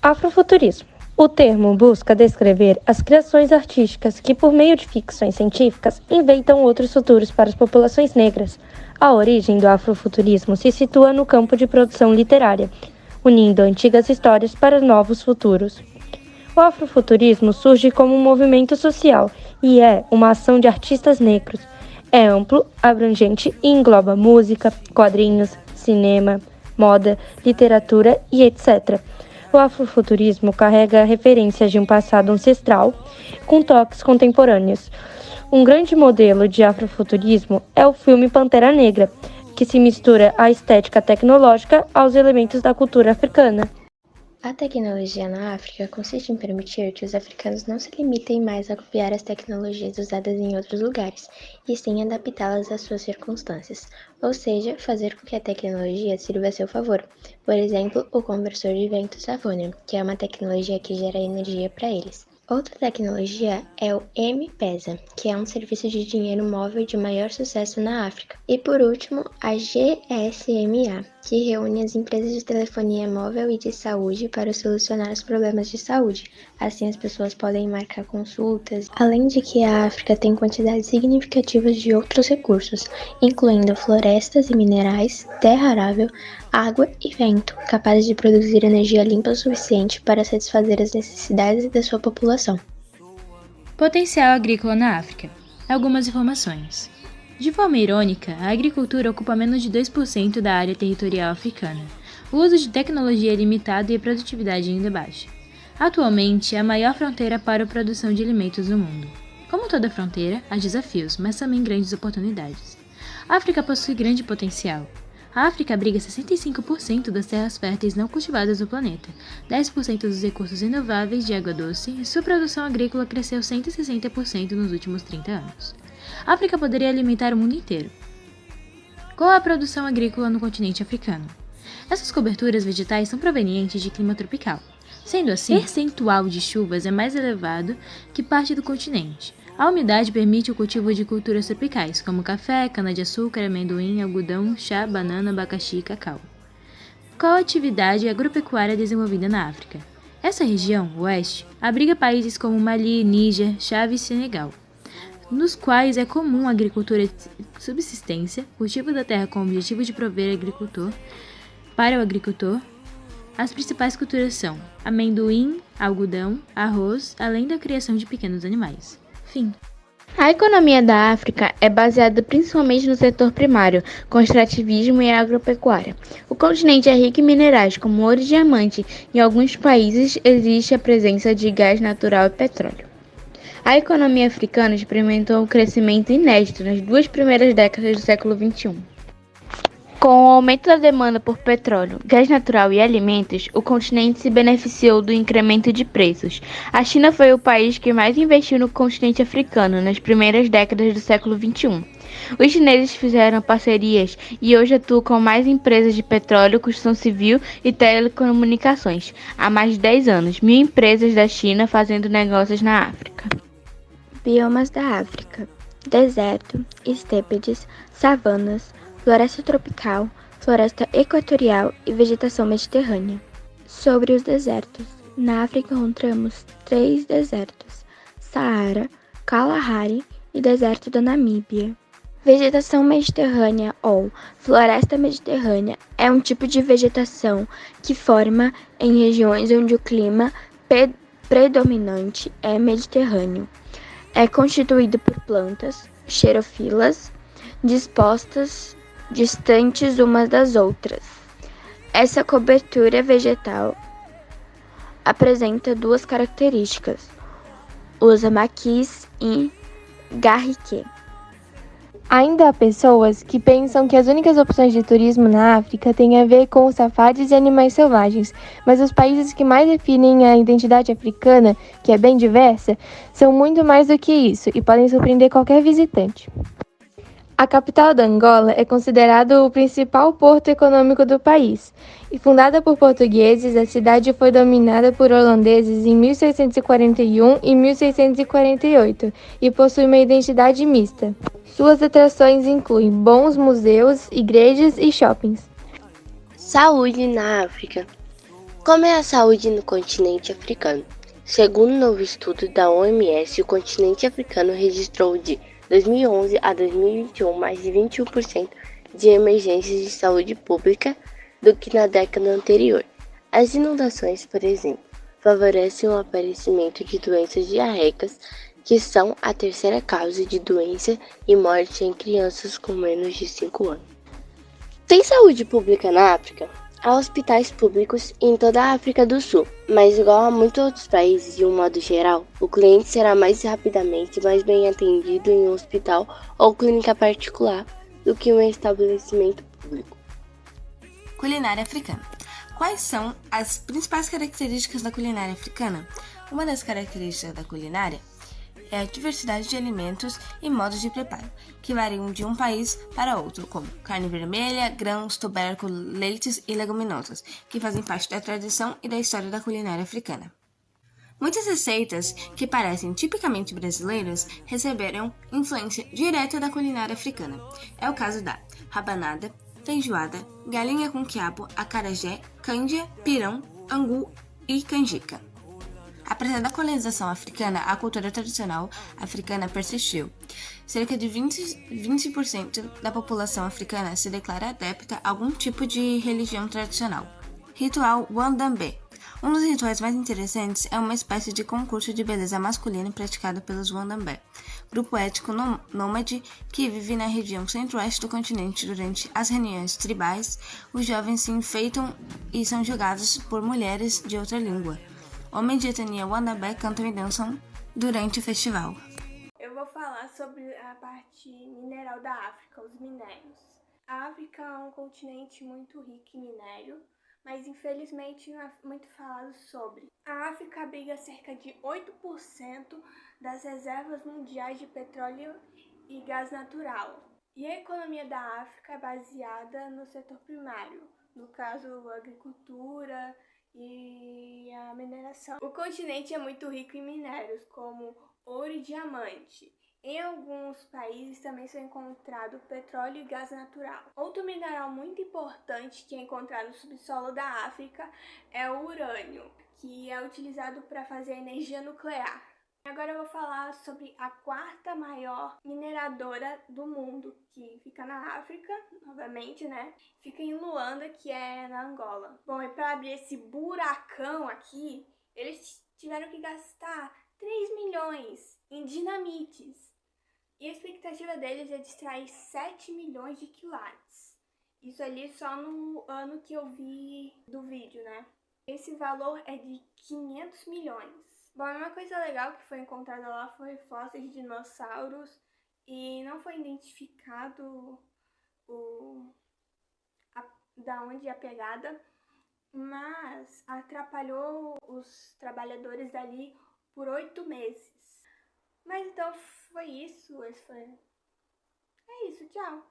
Afrofuturismo. O termo busca descrever as criações artísticas que, por meio de ficções científicas, inventam outros futuros para as populações negras. A origem do afrofuturismo se situa no campo de produção literária, unindo antigas histórias para novos futuros. O afrofuturismo surge como um movimento social e é uma ação de artistas negros. É amplo, abrangente e engloba música, quadrinhos, cinema, moda, literatura e etc. O afrofuturismo carrega referências de um passado ancestral com toques contemporâneos. Um grande modelo de afrofuturismo é o filme Pantera Negra, que se mistura a estética tecnológica aos elementos da cultura africana. A tecnologia na África consiste em permitir que os africanos não se limitem mais a copiar as tecnologias usadas em outros lugares, e sim adaptá-las às suas circunstâncias, ou seja, fazer com que a tecnologia sirva a seu favor. Por exemplo, o conversor de vento Savonia, que é uma tecnologia que gera energia para eles. Outra tecnologia é o M-Pesa, que é um serviço de dinheiro móvel de maior sucesso na África. E por último, a GSMA, que reúne as empresas de telefonia móvel e de saúde para solucionar os problemas de saúde. Assim as pessoas podem marcar consultas, além de que a África tem quantidades significativas de outros recursos, incluindo florestas e minerais, terra arável, água e vento, capazes de produzir energia limpa o suficiente para satisfazer as necessidades da sua população. Potencial agrícola na África. Algumas informações. De forma irônica, a agricultura ocupa menos de 2% da área territorial africana. O uso de tecnologia é limitado e a produtividade ainda baixa. Atualmente, é a maior fronteira para a produção de alimentos no mundo. Como toda fronteira, há desafios, mas também grandes oportunidades. A África possui grande potencial. A África abriga 65% das terras férteis não cultivadas do planeta, 10% dos recursos renováveis de água doce e sua produção agrícola cresceu 160% nos últimos 30 anos. A África poderia alimentar o mundo inteiro. Qual é a produção agrícola no continente africano? Essas coberturas vegetais são provenientes de clima tropical. Sendo assim, o percentual de chuvas é mais elevado que parte do continente. A umidade permite o cultivo de culturas tropicais, como café, cana-de-açúcar, amendoim, algodão, chá, banana, abacaxi e cacau. Qual a atividade agropecuária desenvolvida na África? Essa região, o Oeste, abriga países como Mali, Níger, Chad e Senegal, nos quais é comum a agricultura de subsistência, cultivo da terra com o objetivo de prover agricultor. Para o agricultor, as principais culturas são amendoim, algodão, arroz, além da criação de pequenos animais. Fim. A economia da África é baseada principalmente no setor primário, com extrativismo e agropecuária. O continente é rico em minerais como ouro e diamante. Em alguns países existe a presença de gás natural e petróleo. A economia africana experimentou um crescimento inédito nas 2 primeiras décadas do século XXI. Com o aumento da demanda por petróleo, gás natural e alimentos, o continente se beneficiou do incremento de preços. A China foi o país que mais investiu no continente africano nas primeiras décadas do século XXI. Os chineses fizeram parcerias e hoje atuam com mais empresas de petróleo, construção civil e telecomunicações. Há mais de 10 anos, 1.000 empresas da China fazendo negócios na África. Biomas da África: deserto, estépides, savanas, floresta tropical, floresta equatorial e vegetação mediterrânea. Sobre os desertos, na África encontramos 3 desertos: Saara, Kalahari e deserto da Namíbia. Vegetação mediterrânea ou floresta mediterrânea é um tipo de vegetação que forma em regiões onde o clima predominante é mediterrâneo. É constituído por plantas xerófilas dispostas distantes umas das outras. Essa cobertura vegetal apresenta 2 características: os maquis e garrique. Ainda há pessoas que pensam que as únicas opções de turismo na África têm a ver com safaris e animais selvagens, mas os países que mais definem a identidade africana, que é bem diversa, são muito mais do que isso e podem surpreender qualquer visitante. A capital da Angola é considerado o principal porto econômico do país. E fundada por portugueses, a cidade foi dominada por holandeses em 1641 e 1648 e possui uma identidade mista. Suas atrações incluem bons museus, igrejas e shoppings. Saúde na África. Como é a saúde no continente africano? Segundo um novo estudo da OMS, o continente africano registrou de 2011 a 2021 mais de 21% de emergências de saúde pública do que na década anterior. As inundações, por exemplo, favorecem o aparecimento de doenças diarreicas, que são a terceira causa de doença e morte em crianças com menos de 5 anos. Tem saúde pública na África? Há hospitais públicos em toda a África do Sul, mas igual a muitos outros países, de um modo geral, o cliente será mais rapidamente mais bem atendido em um hospital ou clínica particular do que em um estabelecimento público. Culinária africana. Quais são as principais características da culinária africana? Uma das características da culinária é a diversidade de alimentos e modos de preparo, que variam de um país para outro, como carne vermelha, grãos, tubérculos, leites e leguminosas, que fazem parte da tradição e da história da culinária africana. Muitas receitas que parecem tipicamente brasileiras receberam influência direta da culinária africana. É o caso da rabanada, feijoada, galinha com quiabo, acarajé, cândia, pirão, angu e canjica. Apesar da colonização africana, a cultura tradicional africana persistiu. Cerca de 20% da população africana se declara adepta a algum tipo de religião tradicional. Ritual Wandambe. Um dos rituais mais interessantes é uma espécie de concurso de beleza masculino praticado pelos Wandambe, grupo étnico nômade que vive na região centro-oeste do continente. Durante as reuniões tribais, os jovens se enfeitam e são julgados por mulheres de outra língua. Homens de etnia Wandambe cantam e dançam durante o festival. Eu vou falar sobre a parte mineral da África, os minérios. A África é um continente muito rico em minério, mas infelizmente não é muito falado sobre. A África abriga cerca de 8% das reservas mundiais de petróleo e gás natural. E a economia da África é baseada no setor primário, no caso a agricultura e a mineração. O continente é muito rico em minérios, como ouro e diamante. Em alguns países também são encontrados petróleo e gás natural. Outro mineral muito importante que é encontrado no subsolo da África é o urânio, que é utilizado para fazer energia nuclear. Agora eu vou falar sobre a quarta maior mineradora do mundo, que fica na África, novamente, né? Fica em Luanda, que é na Angola. Bom, e para abrir esse buracão aqui, eles tiveram que gastar 3 milhões em dinamites. E a expectativa deles é de extrair 7 milhões de quilates. Isso ali só no ano que eu vi do vídeo, né? Esse valor é de 500 milhões. Bom, uma coisa legal que foi encontrada lá foi fósseis de dinossauros e não foi identificado da onde é a pegada, mas atrapalhou os trabalhadores dali por 8 meses. Mas então foi isso. É isso, tchau!